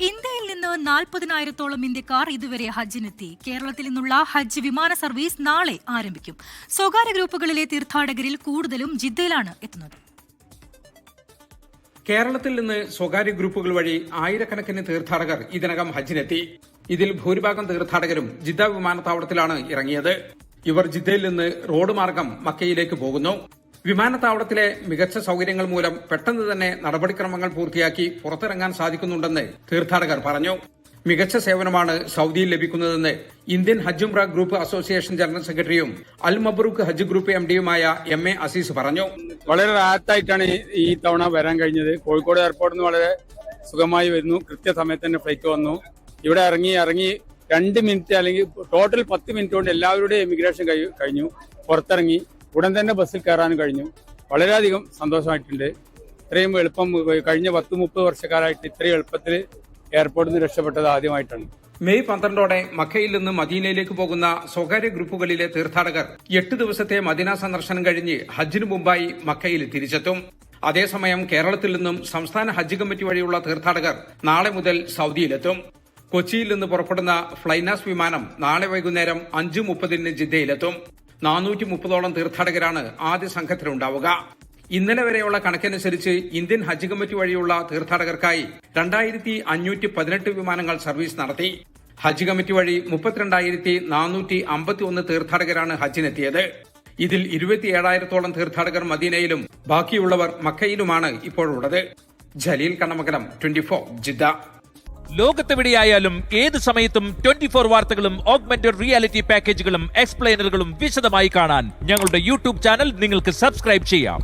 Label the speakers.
Speaker 1: ഇന്ത്യയിൽ നിന്ന് 40,000-ഓളം ഇന്ത്യക്കാർ ഇതുവരെ ഹജ്ജിനെത്തി. കേരളത്തിൽ നിന്നുള്ള ഹജ്ജ് വിമാന സർവീസ് നാളെ ആരംഭിക്കും. സ്വകാര്യ ഗ്രൂപ്പുകളിലെ തീർത്ഥാടകരിൽ കൂടുതലും ജിദ്ദയിലാണ് എത്തുന്നത്.
Speaker 2: കേരളത്തിൽ നിന്ന് സ്വകാര്യ ഗ്രൂപ്പുകൾ വഴി ആയിരക്കണക്കിന് തീർത്ഥാടകർ ഇതിനകം ഹജ്ജിനെത്തി. ഇതിൽ ഭൂരിഭാഗം തീർത്ഥാടകരും ജിദ്ദ വിമാനത്താവളത്തിലാണ് ഇറങ്ങിയത്. ഇവർ ജിദ്ദയിൽ നിന്ന് റോഡ് മാർഗം മക്കയിലേക്ക് പോകുന്നു. വിമാനത്താവളത്തിലെ മികച്ച സൌകര്യങ്ങൾ മൂലം പെട്ടെന്ന് തന്നെ നടപടിക്രമങ്ങൾ പൂർത്തിയാക്കി പുറത്തിറങ്ങാൻ സാധിക്കുന്നുണ്ടെന്ന് തീർത്ഥാടകർ പറഞ്ഞു. മികച്ച സേവനമാണ് സൌദിയിൽ ലഭിക്കുന്നതെന്ന് ഇന്ത്യൻ ഹജ്ജ് ഉംറ ഗ്രൂപ്പ് അസോസിയേഷൻ ജനറൽ സെക്രട്ടറിയും അൽ മബ്രൂക്ക് ഹജ്ജ് ഗ്രൂപ്പ് എംഡിയുമായ MA അസീസ് പറഞ്ഞു.
Speaker 3: വളരെ റാഹത്തായിട്ടാണ് ഈ തവണ വരാൻ കഴിഞ്ഞത്. കോഴിക്കോട് എയർപോർട്ടിൽ നിന്ന് വളരെ സുഖമായി വരുന്നു. കൃത്യസമയത്ത് തന്നെ ഫ്ലൈറ്റ് വന്നു. ഇവിടെ ഇറങ്ങി 2 മിനിറ്റ് അല്ലെങ്കിൽ ടോട്ടൽ 10 മിനിറ്റ് കൊണ്ട് എല്ലാവരുടെയും എമിഗ്രേഷൻ കഴിഞ്ഞു. പുറത്തിറങ്ങി ഉടൻ തന്നെ ബസ്സിൽ കയറാനും കഴിഞ്ഞു. വളരെയധികം സന്തോഷമായിട്ടുണ്ട്. ഇത്രയും എളുപ്പം കഴിഞ്ഞ 10-30 വർഷക്കാലമായിട്ട് ഇത്രയും എളുപ്പത്തിൽ എയർപോർട്ടിൽ നിന്ന് രക്ഷപ്പെട്ടത് ആദ്യമായിട്ടാണ്.
Speaker 2: മെയ് 12 മക്കയിൽ നിന്ന് മദീനയിലേക്ക് പോകുന്ന സ്വകാര്യ ഗ്രൂപ്പുകളിലെ തീർത്ഥാടകർ 8 ദിവസത്തെ മദീന സന്ദർശനം കഴിഞ്ഞ് ഹജ്ജിനു മുമ്പായി മക്കയിൽ തിരിച്ചെത്തും. അതേസമയം കേരളത്തിൽ നിന്നും സംസ്ഥാന ഹജ്ജ് കമ്മിറ്റി വഴിയുള്ള തീർത്ഥാടകർ നാളെ മുതൽ സൌദിയിലെത്തും. കൊച്ചിയിൽ നിന്ന് പുറപ്പെടുന്ന ഫ്ലൈനാസ് വിമാനം നാളെ വൈകുന്നേരം 5:30 ജിദ്ദയിലെത്തും. 430ഓളം തീർത്ഥാടകരാണ് ആദ്യ സംഘത്തിലുണ്ടാവുക. ഇന്നലെ വരെയുള്ള കണക്കനുസരിച്ച് ഇന്ത്യൻ ഹജ്ജ് കമ്മിറ്റി വഴിയുള്ള തീർത്ഥാടകർക്കായി 2518 വിമാനങ്ങൾ സർവീസ് നടത്തി. ഹജ്ജ് കമ്മിറ്റി വഴി 32,451 തീർത്ഥാടകരാണ് ഹജ്ജിനെത്തിയത്. ഇതിൽ 27,000-ഓളം തീർത്ഥാടകർ മദീനയിലും ബാക്കിയുള്ളവർ മക്കയിലുമാണ് ഇപ്പോഴുള്ളത്. ജലീൽ കണ്ണമംഗലം, 24 ജിദ്ദ.
Speaker 4: ലോകത്തെവിടെയായാലും ഏത് സമയത്തും 24 വാർത്തകളും ഓഗ്മെന്റഡ് റിയാലിറ്റി പാക്കേജുകളും എക്സ്പ്ലെയിനറുകളും വിശദമായി കാണാൻ ഞങ്ങളുടെ യൂട്യൂബ് ചാനൽ നിങ്ങൾക്ക് സബ്സ്ക്രൈബ് ചെയ്യാം.